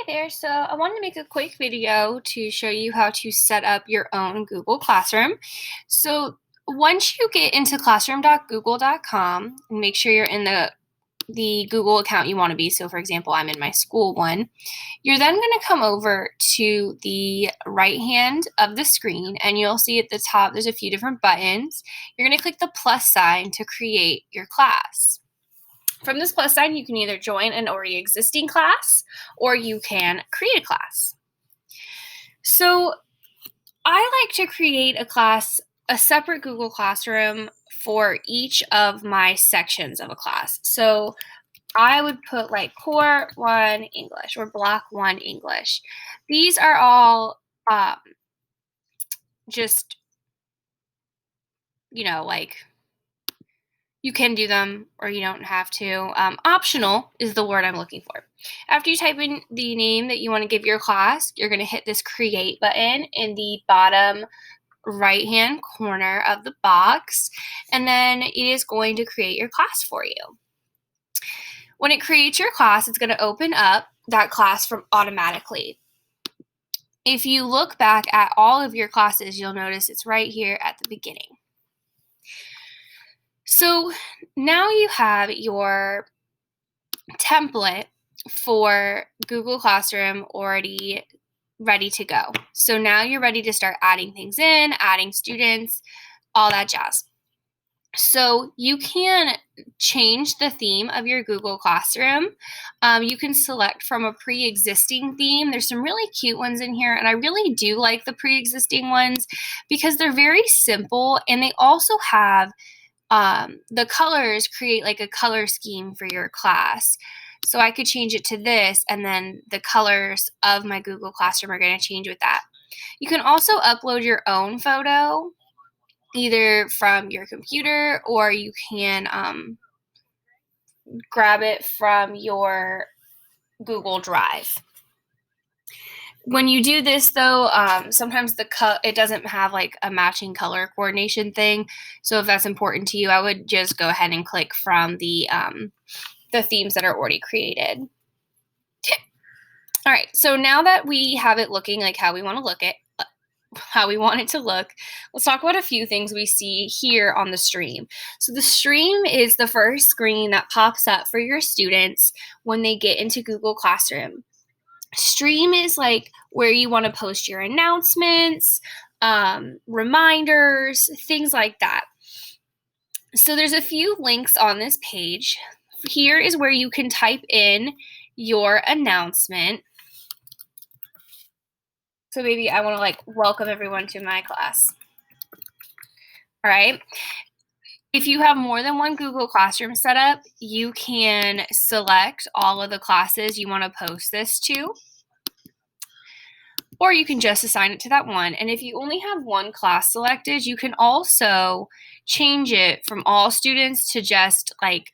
there. So I wanted to make a quick video to show you how to set up your own Google Classroom. So once you get into classroom.google.com and make sure you're in the Google account you want to be. So for example, I'm in my school one. You're then going to come over to the right hand of the screen and you'll see at the top there's a few different buttons. You're going to click the plus sign to create your class. From this plus sign, you can either join an already existing class or you can create a class. So I like to create a class, a separate Google Classroom for each of my sections of a class. So I would put like Core 1 English or Block 1 English. These are all just, like you can do them or you don't have to. Optional is the word I'm looking for. After you type in the name that you want to give your class, you're going to hit this create button in the bottom right hand corner of the box, and then it is going to create your class for you. When it creates your class, it's going to open up that class from automatically. If you look back at all of your classes, you'll notice it's right here at the beginning. So now you have your template for Google Classroom already ready to go. So now you're ready to start adding things in, adding students, all that jazz. So you can change the theme of your Google Classroom. You can select from a pre-existing theme. There's some really cute ones in here, and I really do like the pre-existing ones because they're very simple, and they also have the colors create like a color scheme for your class. So I could change it to this, and then the colors of my Google Classroom are going to change with that. You can also upload your own photo, either from your computer or you can grab it from your Google Drive. When you do this, though, sometimes it doesn't have like a matching color coordination thing. So if that's important to you, I would just go ahead and click from the themes that are already created. All right, so now that we have it looking like how we want it to look, let's talk about a few things we see here on the stream. So the stream is the first screen that pops up for your students when they get into Google Classroom. Stream is like where you want to post your announcements, reminders, things like that. So there's a few links on this page. Here is where you can type in your announcement. So maybe I want to welcome everyone to my class. All right. If you have more than one Google Classroom set up, you can select all of the classes you want to post this to, or you can just assign it to that one. And if you only have one class selected, you can also change it from all students to just like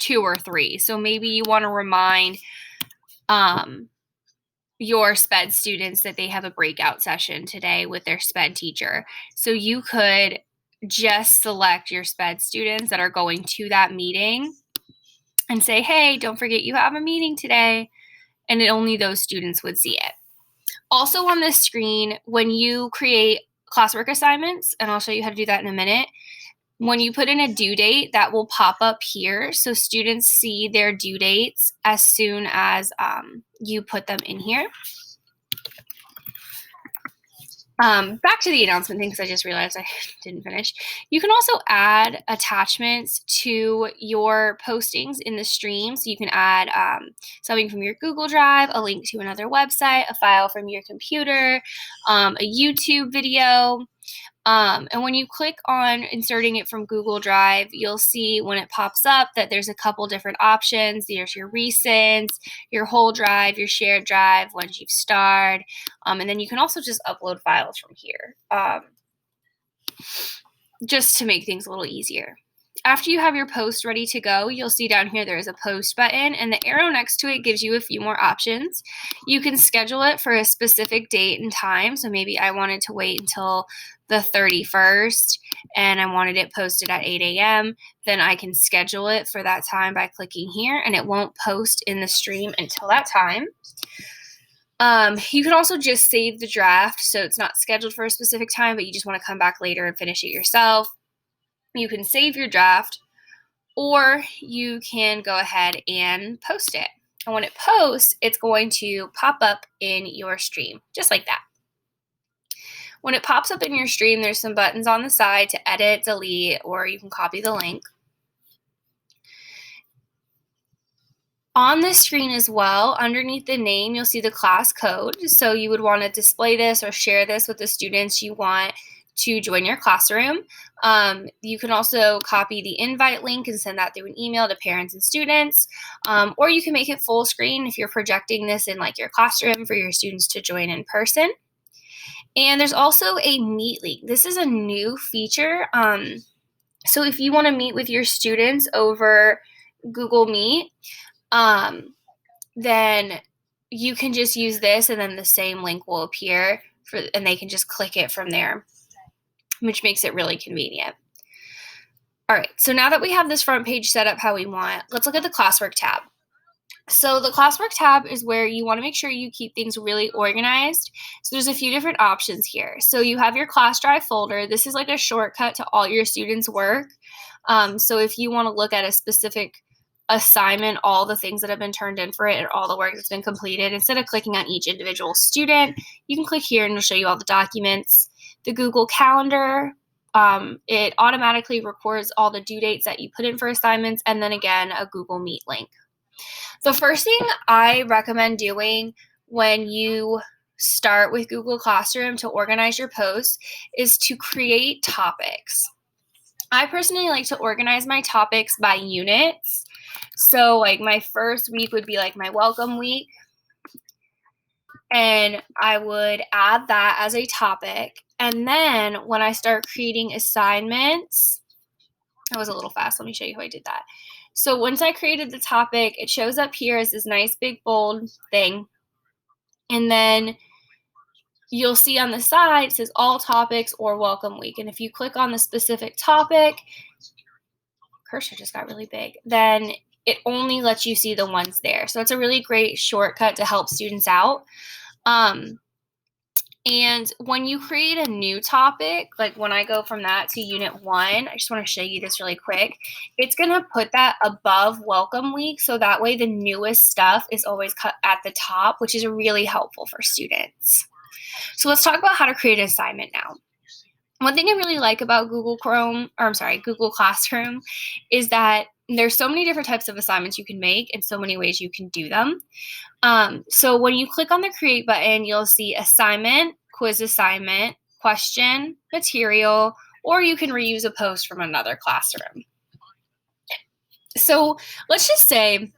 2 or 3. So maybe you want to remind your SPED students that they have a breakout session today with their SPED teacher. So you could just select your SPED students that are going to that meeting and say, hey, don't forget you have a meeting today. And only those students would see it. Also on this screen, when you create classwork assignments, and I'll show you how to do that in a minute, when you put in a due date, that will pop up here. So students see their due dates as soon as you put them in here. Back to the announcement thing, because I just realized I didn't finish. You can also add attachments to your postings in the stream. So you can add something from your Google Drive, a link to another website, a file from your computer, a YouTube video. And when you click on inserting it from Google Drive, you'll see when it pops up that there's a couple different options. There's your recents, your whole drive, your shared drive, ones you've starred. And then you can also just upload files from here, just to make things a little easier. After you have your post ready to go, you'll see down here there is a post button, and the arrow next to it gives you a few more options. You can schedule it for a specific date and time. So maybe I wanted to wait until the 31st and I wanted it posted at 8 a.m. Then I can schedule it for that time by clicking here, and it won't post in the stream until that time. You can also just save the draft, so it's not scheduled for a specific time, but you just want to come back later and finish it yourself. You can save your draft, or you can go ahead and post it. And when it posts, it's going to pop up in your stream, just like that. When it pops up in your stream, there's some buttons on the side to edit, delete, or you can copy the link. On the screen as well, underneath the name, you'll see the class code. So you would want to display this or share this with the students you want to join your classroom. You can also copy the invite link and send that through an email to parents and students. Or you can make it full screen if you're projecting this in like your classroom for your students to join in person. And there's also a Meet link. This is a new feature. So if you want to meet with your students over Google Meet, then you can just use this and then the same link will appear and they can just click it from there, which makes it really convenient. All right, so now that we have this front page set up how we want, let's look at the classwork tab. So the classwork tab is where you want to make sure you keep things really organized. So there's a few different options here. So you have your class drive folder. This is like a shortcut to all your students' work. So if you want to look at a specific assignment, all the things that have been turned in for it and all the work that's been completed, instead of clicking on each individual student, you can click here and it'll show you all the documents. The Google Calendar, it automatically records all the due dates that you put in for assignments, and then again, a Google Meet link. The first thing I recommend doing when you start with Google Classroom to organize your posts is to create topics. I personally like to organize my topics by units. So like my first week would be like my welcome week. And I would add that as a topic. And then when I start creating assignments, that was a little fast. Let me show you how I did that. So once I created the topic, it shows up here as this nice big bold thing. And then you'll see on the side, it says all topics or welcome week. And if you click on the specific topic, cursor just got really big, then it only lets you see the ones there. So it's a really great shortcut to help students out. And when you create a new topic, like when I go from that to unit 1, I just want to show you this really quick. It's going to put that above welcome week. So that way the newest stuff is always cut at the top, which is really helpful for students. So let's talk about how to create an assignment now. One thing I really like about Google Classroom is that there's so many different types of assignments you can make and so many ways you can do them. So when you click on the create button, you'll see assignment, quiz assignment, question, material, or you can reuse a post from another classroom. So let's just say,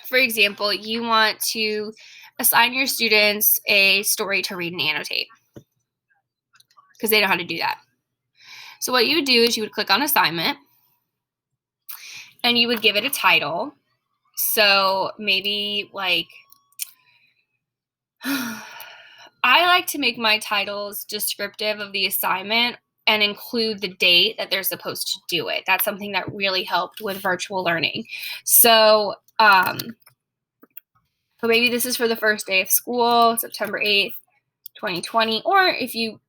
for example, you want to assign your students a story to read and annotate because they know how to do that. So what you would do is you would click on assignment and you would give it a title. So maybe like, I like to make my titles descriptive of the assignment and include the date that they're supposed to do it. That's something that really helped with virtual learning. So, so maybe this is for the first day of school, September 8th, 2020, or if you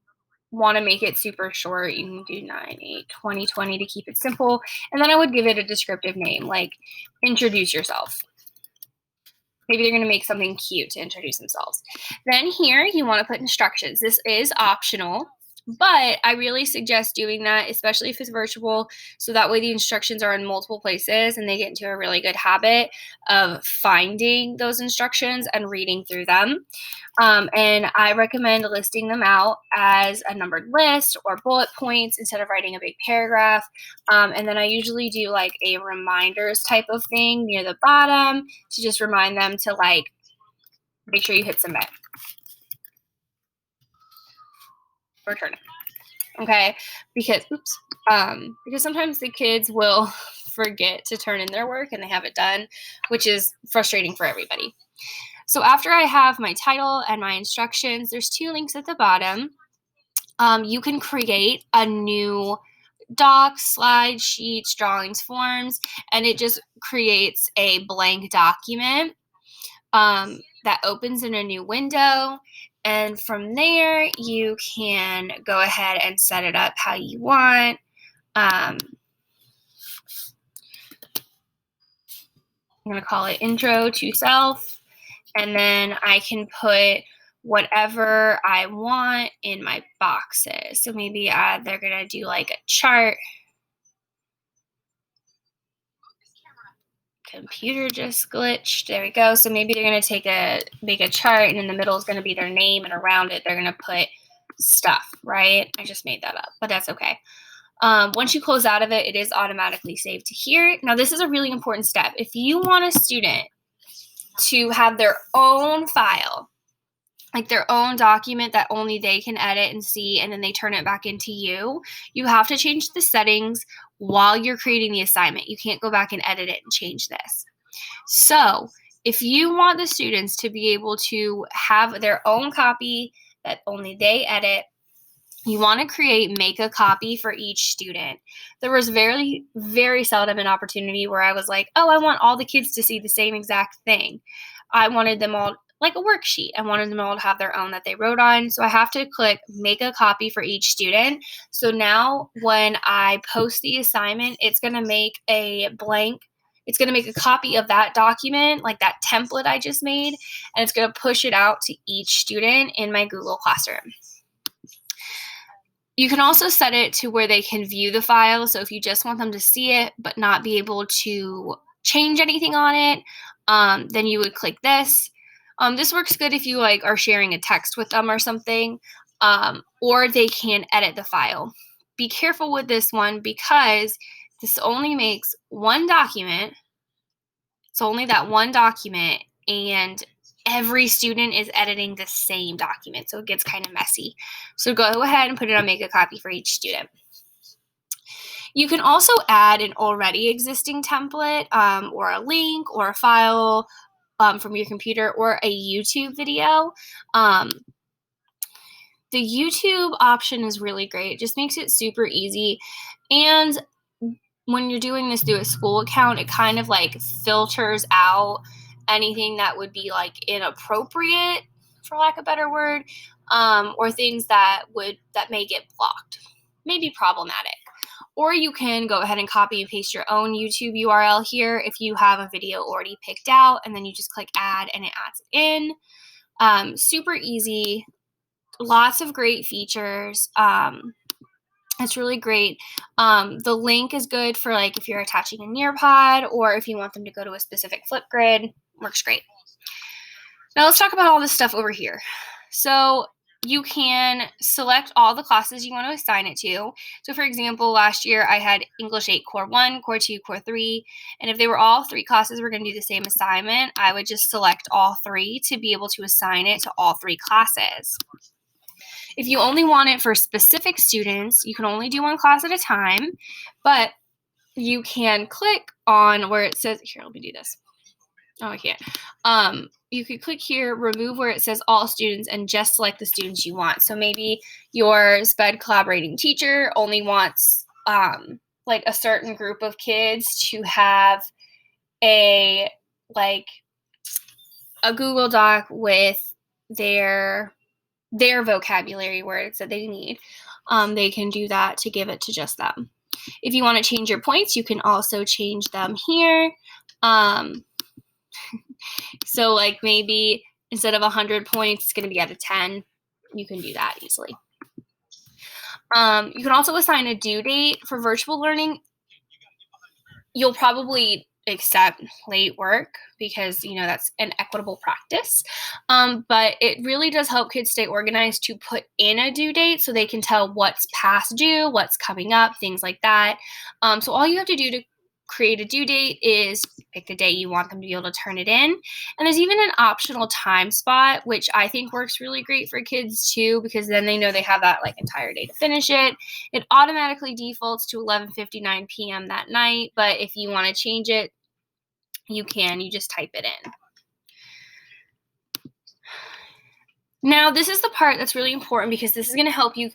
want to make it super short, you can do 9/8/2020 to keep it simple. And then I would give it a descriptive name, like introduce yourself. Maybe they're going to make something cute to introduce themselves. Then here you want to put instructions. This is optional, but I really suggest doing that, especially if it's virtual, so that way the instructions are in multiple places and they get into a really good habit of finding those instructions and reading through them. And I recommend listing them out as a numbered list or bullet points instead of writing a big paragraph. And then I usually do like a reminders type of thing near the bottom to just remind them to like make sure you hit submit. Return it. Okay, because sometimes the kids will forget to turn in their work and they have it done, which is frustrating for everybody. So after I have my title and my instructions, there's 2 links at the bottom. You can create a new doc, slides, sheets, drawings, forms, and it just creates a blank document. that opens in a new window. And from there, you can go ahead and set it up how you want. I'm going to call it Intro to Self. And then I can put whatever I want in my boxes. So maybe they're going to do like a chart. Computer just glitched. There we go. So maybe they're going to make a chart, and in the middle is going to be their name, and around it they're going to put stuff, right? I just made that up, but that's okay. Once you close out of it, it is automatically saved to here. Now, this is a really important step. If you want a student to have their own file, like their own document that only they can edit and see, and then they turn it back into you, you have to change the settings while you're creating the assignment. You can't go back and edit it and change this. So if you want the students to be able to have their own copy that only they edit, you want to make a copy for each student. There was very, very seldom an opportunity where I was like, oh, I want all the kids to see the same exact thing. I wanted them all, like a worksheet. I wanted them all to have their own that they wrote on. So I have to click make a copy for each student. So now when I post the assignment, it's going to make a blank. It's going to make a copy of that document, like that template I just made, and it's going to push it out to each student in my Google Classroom. You can also set it to where they can view the file. So if you just want them to see it but not be able to change anything on it, then you would click this. This works good if you are sharing a text with them or something, or they can edit the file. Be careful with this one because this only makes one document. It's only that one document, and every student is editing the same document, so it gets kind of messy. So go ahead and put it on make a copy for each student. You can also add an already existing template or a link or a file from your computer or a YouTube video. The YouTube option is really great. It just makes it super easy. And when you're doing this through a school account, it kind of filters out anything that would be inappropriate, for lack of a better word, or things that may get blocked, maybe problematic. Or you can go ahead and copy and paste your own YouTube URL here if you have a video already picked out, and then you just click add and it adds it in. Super easy, lots of great features. It's really great. The link is good for if you're attaching a Nearpod or if you want them to go to a specific Flipgrid. Works great. Now let's talk about all this stuff over here. So you can select all the classes you want to assign it to. So for example, last year I had English 8 Core 1, Core 2, Core 3. And if they were all 3 classes were going to do the same assignment, I would just select all 3 to be able to assign it to all 3 classes. If you only want it for specific students, you can only do one class at a time, but you can click on where it says, here, let me do this. Oh, I can't. You could click here, remove where it says all students, and just select the students you want. So maybe your SPED collaborating teacher only wants a certain group of kids to have a Google Doc with their vocabulary words that they need. They can do that to give it to just them. If you want to change your points, you can also change them here. So maybe instead of 100 points, it's going to be out of 10. You can do that easily. You can also assign a due date for virtual learning. You'll probably accept late work because that's an equitable practice, but it really does help kids stay organized to put in a due date so they can tell what's past due, what's coming up, things like that. So all you have to do to create a due date is pick the date you want them to be able to turn it in, and there's even an optional time spot, which I think works really great for kids too, because then they know they have that entire day to finish it. It automatically defaults to 11:59 p.m. that night, but if you want to change it, you can. You just type it in. Now, this is the part that's really important because this is going to help you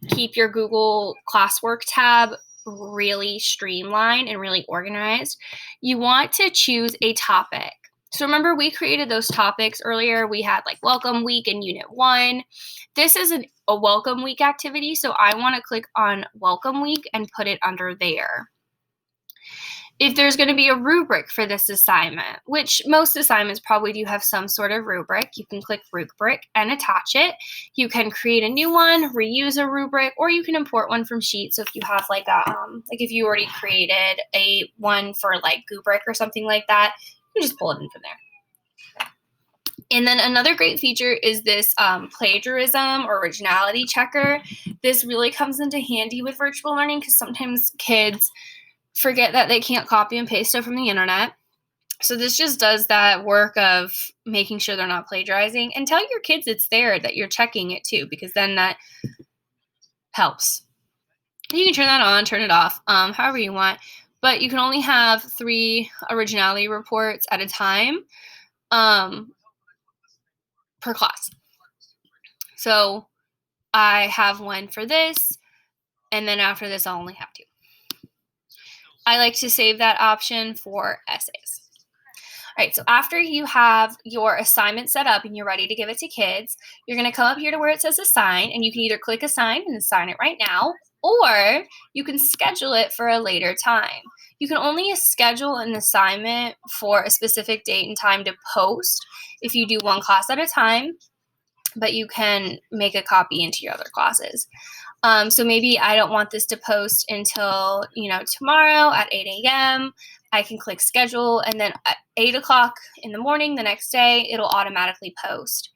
keep your Google Classwork tab really streamlined and really organized. You want to choose a topic. So remember, we created those topics earlier. We had like welcome week in unit 1. This is a welcome week activity, so I want to click on welcome week and put it under there. If there's going to be a rubric for this assignment, which most assignments probably do have some sort of rubric, you can click rubric and attach it. You can create a new one, reuse a rubric, or you can import one from Sheets. So if you have like a, like if you already created a one for like Goobric or something like that, you can just pull it in from there. And then another great feature is this plagiarism or originality checker. This really comes into handy with virtual learning because sometimes kids forget that they can't copy and paste stuff from the internet. So this just does that work of making sure they're not plagiarizing. And tell your kids it's there, that you're checking it too, because then that helps. You can turn that on, turn it off, however you want. But you can only have 3 originality reports at a time per class. So I have one for this, and then after this I'll only have 2. I like to save that option for essays. All right, so after you have your assignment set up and you're ready to give it to kids, you're going to come up here to where it says assign, and you can either click assign and assign it right now, or you can schedule it for a later time. You can only schedule an assignment for a specific date and time to post if you do one class at a time, but you can make a copy into your other classes. So maybe I don't want this to post until, tomorrow at 8 a.m. I can click schedule, and then at 8 o'clock in the morning the next day, it'll automatically post.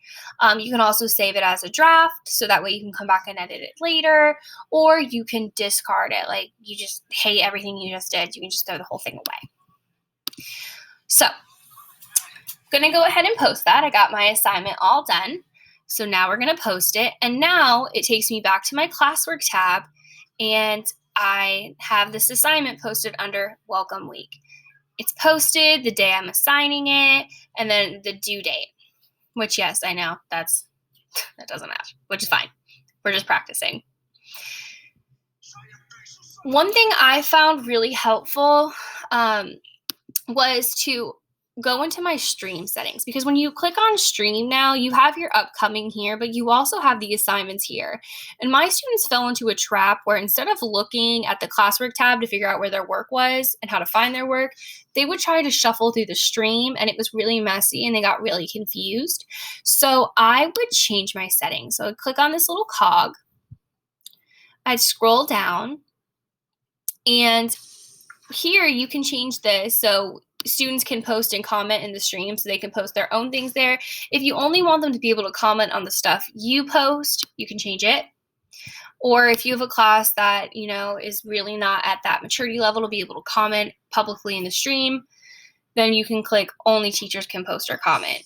You can also save it as a draft, so that way you can come back and edit it later, or you can discard it. Like you just hate everything you just did, you can just throw the whole thing away. So I'm gonna go ahead and post that. I got my assignment all done. So now we're going to post it. And now it takes me back to my classwork tab, and I have this assignment posted under welcome week. It's posted the day I'm assigning it, and then the due date, which, yes, I know that doesn't match, which is fine. We're just practicing. One thing I found really helpful was to go into my stream settings, because when you click on stream now, you have your upcoming here, but you also have the assignments here. And my students fell into a trap where instead of looking at the classwork tab to figure out where their work was and how to find their work, they would try to shuffle through the stream, and it was really messy and they got really confused. So I would change my settings. So I'd click on this little cog, I'd scroll down, and here you can change this so students can post and comment in the stream, so they can post their own things there. If you only want them to be able to comment on the stuff you post, you can change it. Or if you have a class that, is really not at that maturity level to be able to comment publicly in the stream, then you can click only teachers can post or comment.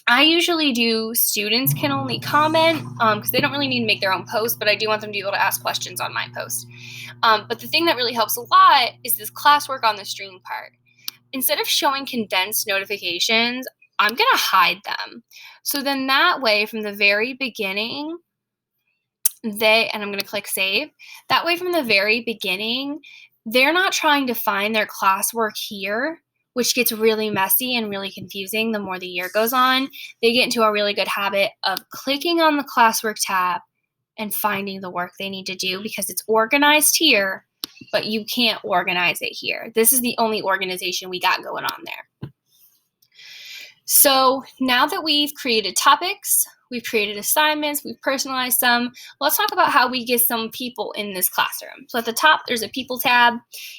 I usually do students can only comment because they don't really need to make their own post, but I do want them to be able to ask questions on my post. But the thing that really helps a lot is this classwork on the stream part. Instead of showing condensed notifications, I'm going to hide them. So then that way, from the very beginning, and I'm going to click save. That way, from the very beginning, they're not trying to find their classwork here, which gets really messy and really confusing the more the year goes on. They get into a really good habit of clicking on the classwork tab and finding the work they need to do because it's organized here, but you can't organize it here. This is the only organization we got going on there. So now that we've created topics, we've created assignments, we've personalized them, let's talk about how we get some people in this classroom. So at the top, there's a people tab.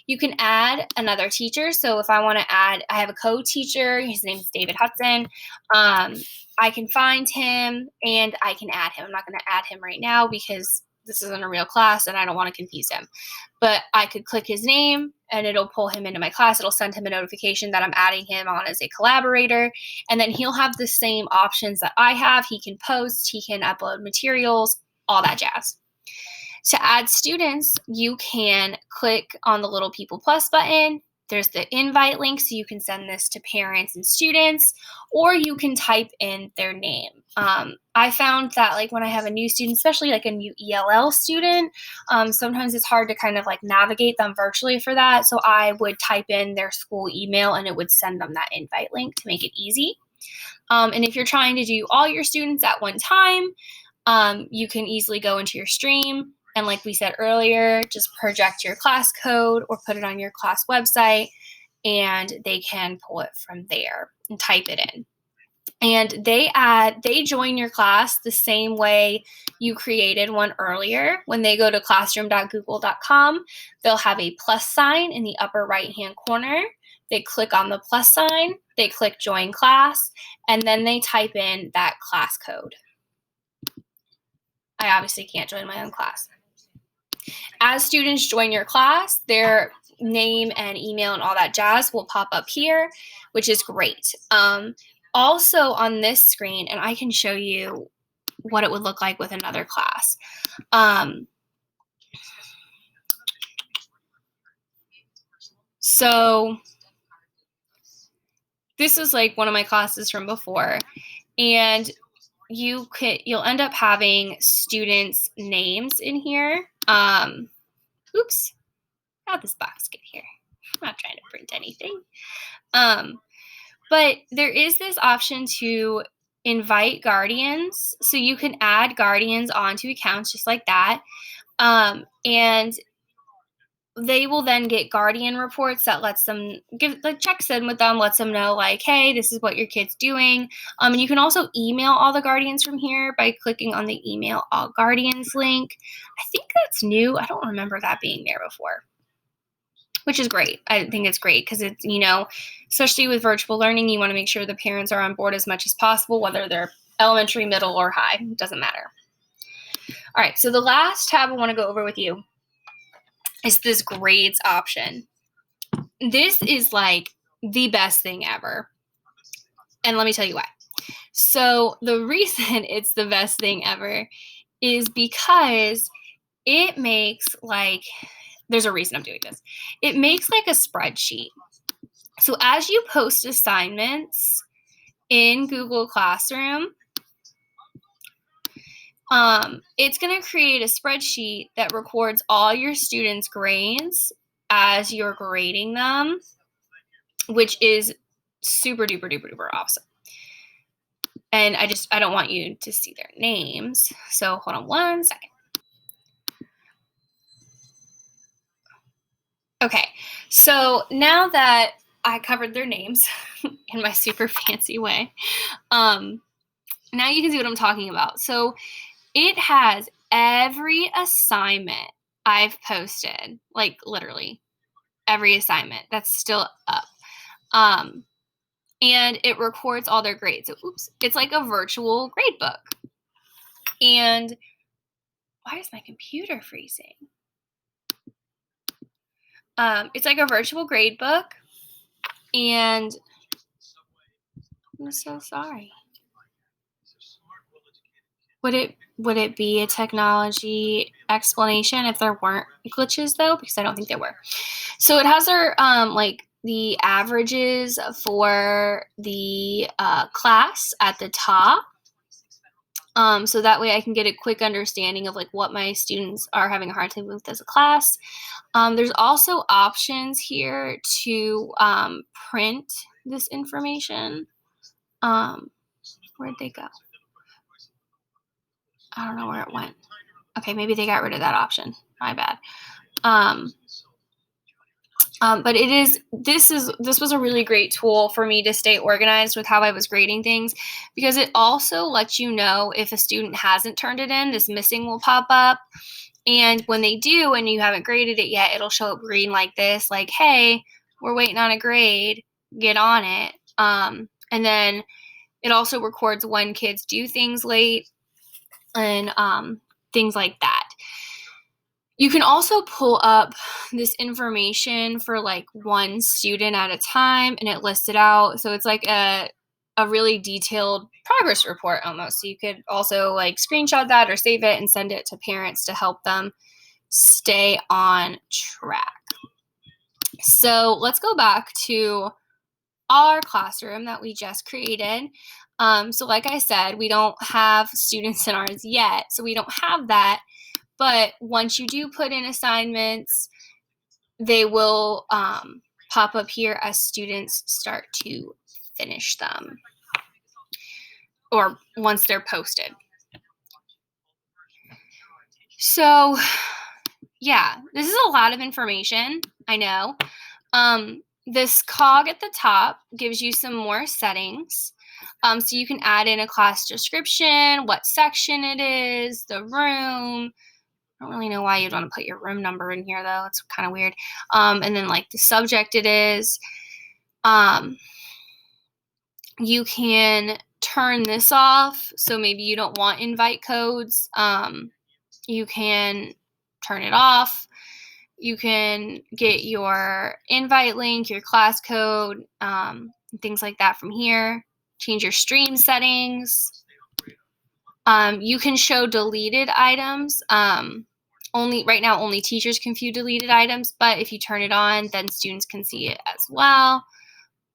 You can add another teacher. So if I want to add, I have a co-teacher, his name is David Hudson. I can find him and I can add him. I'm not going to add him right now because this isn't a real class and I don't want to confuse him. But I could click his name and it'll pull him into my class. It'll send him a notification that I'm adding him on as a collaborator. And then he'll have the same options that I have. He can post, he can upload materials, all that jazz. To add students, you can click on the little People Plus button. There's the invite link, so you can send this to parents and students, or you can type in their name. I found that like when I have a new student, especially like a new ELL student, sometimes it's hard to kind of like navigate them virtually for that. So I would type in their school email and it would send them that invite link to make it easy. And if you're trying to do all your students at one time, you can easily go into your stream and, like we said earlier, just project your class code or put it on your class website and they can pull it from there and type it in. And they join your class the same way you created one earlier. When they go to classroom.google.com, they'll have a plus sign in the upper right-hand corner. They click on the plus sign, they click join class, and then they type in that class code. I obviously can't join my own class. As students join your class, their name and email and all that jazz will pop up here, which is great. Also on this screen, and I can show you what it would look like with another class. So this is like one of my classes from before, and you'll end up having students' names in here. Oops, how'd this box get here? I'm not trying to print anything. But there is this option to invite guardians. So you can add guardians onto accounts just like that. And they will then get guardian reports that lets them checks in with them, lets them know like, hey, this is what your kid's doing. And you can also email all the guardians from here by clicking on the email all guardians link. I think that's new. I don't remember that being there before, which is great. I think it's great because it's, especially with virtual learning, you want to make sure the parents are on board as much as possible, whether they're elementary, middle, or high. It doesn't matter. All right, so the last tab I want to go over with you is this grades option. This is like the best thing ever. And let me tell you why. So the reason it's the best thing ever is because it makes there's a reason I'm doing this. It makes like a spreadsheet. So as you post assignments in Google Classroom, it's going to create a spreadsheet that records all your students' grades as you're grading them, which is super duper duper duper awesome. And I don't want you to see their names. So hold on one second. Okay, so now that I covered their names in my super fancy way, now you can see what I'm talking about. So it has every assignment I've posted, like literally every assignment that's still up. And it records all their grades. So, it's like a virtual grade book. And why is my computer freezing? It's like a virtual grade book. And I'm so sorry. Would it be a technology explanation if there weren't glitches though? Because I don't think there were. So it has their the averages for the class at the top. So that way I can get a quick understanding of like what my students are having a hard time with as a class. There's also options here to print this information. Where'd they go? I don't know where it went. Okay, maybe they got rid of that option. My bad. But this was a really great tool for me to stay organized with how I was grading things, because it also lets you know if a student hasn't turned it in, this missing will pop up. And when they do and you haven't graded it yet, it'll show up green like this, like, hey, we're waiting on a grade, get on it. And then it also records when kids do things late and things like that. You can also pull up this information for like one student at a time and it lists it out. So it's like a really detailed progress report almost. So you could also like screenshot that or save it and send it to parents to help them stay on track. So let's go back to our classroom that we just created. So like I said, we don't have students in ours yet, so we don't have that. But once you do put in assignments, they will pop up here as students start to finish them, or once they're posted. So yeah, this is a lot of information, I know. This cog at the top gives you some more settings. So you can add in a class description, what section it is, the room. I don't really know why you'd want to put your room number in here, though. It's kind of weird. And then like the subject it is. You can turn this off. So maybe you don't want invite codes. You can turn it off. You can get your invite link, your class code, things like that from here. Change your stream settings. You can show deleted items. Right now, only teachers can view deleted items, but if you turn it on, then students can see it as well.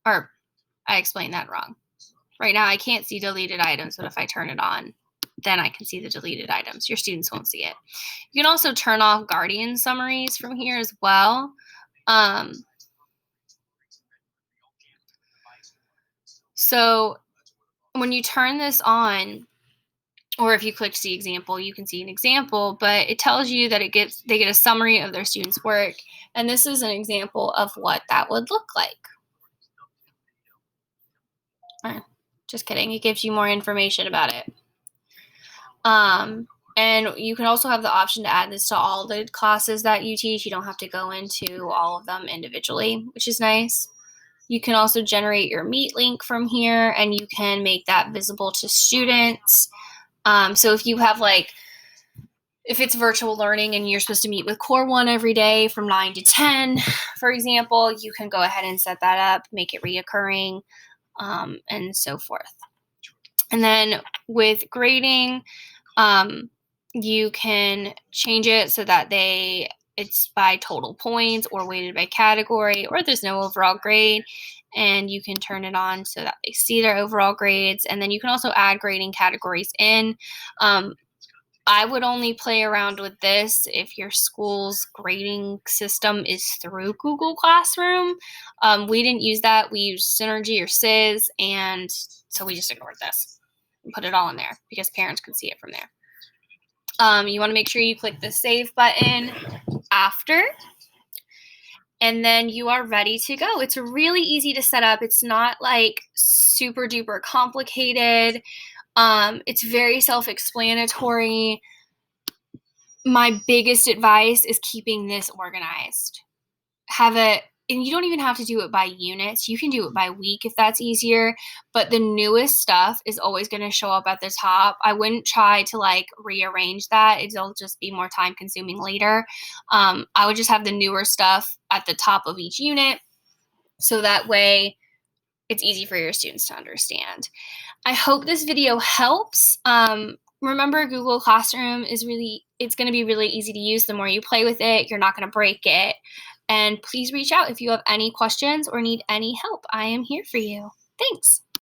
Or I explained that wrong. Right now, I can't see deleted items, but if I turn it on, then I can see the deleted items. Your students won't see it. You can also turn off guardian summaries from here as well. So when you turn this on, or if you click see example, you can see an example, but it tells you that they get a summary of their students' work. And this is an example of what that would look like. Just kidding. It gives you more information about it. And you can also have the option to add this to all the classes that you teach. You don't have to go into all of them individually, which is nice. You can also generate your Meet link from here, and you can make that visible to students. So if you have if it's virtual learning and you're supposed to meet with Core 1 every day from 9 to 10, for example, you can go ahead and set that up, make it reoccurring, and so forth. And then with grading, you can change it so that it's by total points or weighted by category, or there's no overall grade, and you can turn it on so that they see their overall grades. And then you can also add grading categories in. I would only play around with this if your school's grading system is through Google Classroom. We didn't use that. We used Synergy or SIS, and so we just ignored this and put it all in there because parents could see it from there. You want to make sure you click the save button after, and then you are ready to go. It's really easy to set up. It's not like super duper complicated. It's very self-explanatory. My biggest advice is keeping this organized. And you don't even have to do it by units. You can do it by week if that's easier, but the newest stuff is always going to show up at the top. I wouldn't try to rearrange that. It'll just be more time consuming later. I would just have the newer stuff at the top of each unit, so that way it's easy for your students to understand. I hope this video helps. Remember, Google Classroom it's going to be really easy to use. The more you play with it, you're not going to break it. And please reach out if you have any questions or need any help. I am here for you. Thanks.